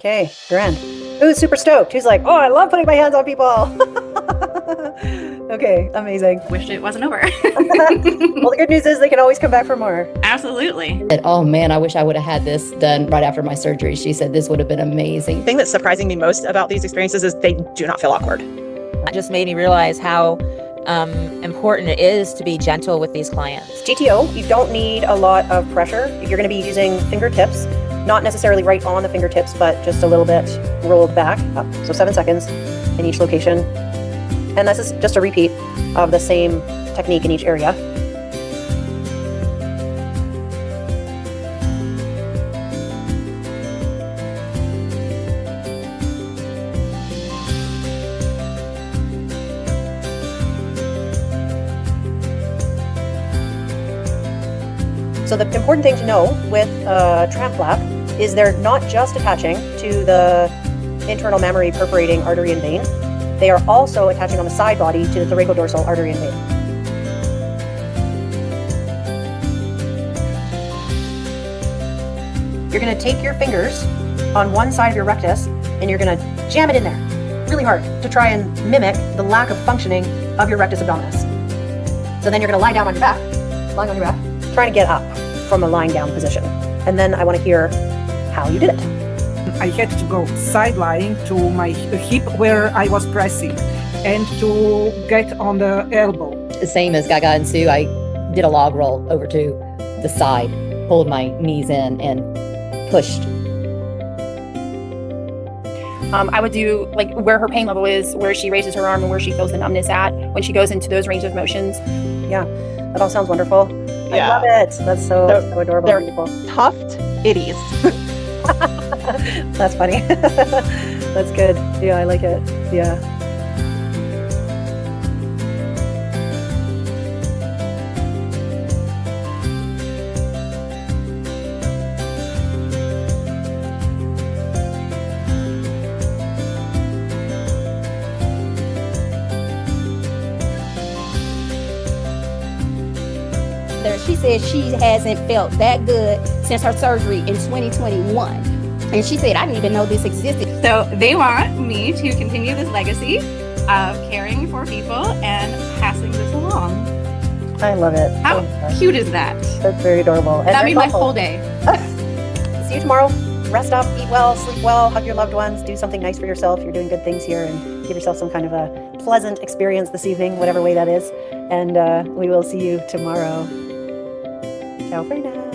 Okay, grand. Who's super stoked? Who's like, oh, I love putting my hands on people. Okay, amazing. Wished it wasn't over. Well, the good news is they can always come back for more. Absolutely. Oh man, I wish I would have had this done right after my surgery. She said this would have been amazing. The thing that's surprising me most about these experiences is they do not feel awkward. It just made me realize how important it is to be gentle with these clients. GTO, you don't need a lot of pressure. You're going to be using fingertips, not necessarily right on the fingertips, but just a little bit rolled back up. So 7 seconds in each location. And this is just a repeat of the same technique in each area. So the important thing to know with a tram flap is they're not just attaching to the internal mammary perforating artery and vein. They are also attaching on the side body to the thoracodorsal artery and vein. You're going to take your fingers on one side of your rectus and you're going to jam it in there really hard to try and mimic the lack of functioning of your rectus abdominis. So then you're going to lie down on your back, lying on your back, trying to get up from a lying down position. And then I want to hear how you did it. I had to go side lying to my hip where I was pressing and to get on the elbow. The same as Gaga and Sue, I did a log roll over to the side, pulled my knees in and pushed. I would do like where her pain level is, where she raises her arm and where she feels the numbness at when she goes into those range of motions. Yeah, that all sounds wonderful. Yeah. I love it. That's so adorable. They're and beautiful. Tuft itties. That's funny. That's good. Yeah, I like it. Yeah. She said she hasn't felt that good since her surgery in 2021. And she said, I didn't even know this existed. So they want me to continue this legacy of caring for people and passing this along. I love it. How cute is that? That's very adorable. And That very made my thoughtful. whole day. See you tomorrow. Rest up, eat well, sleep well, hug your loved ones, do something nice for yourself. You're doing good things here, and give yourself some kind of a pleasant experience this evening, whatever way that is. And we will see you tomorrow. Ciao for now.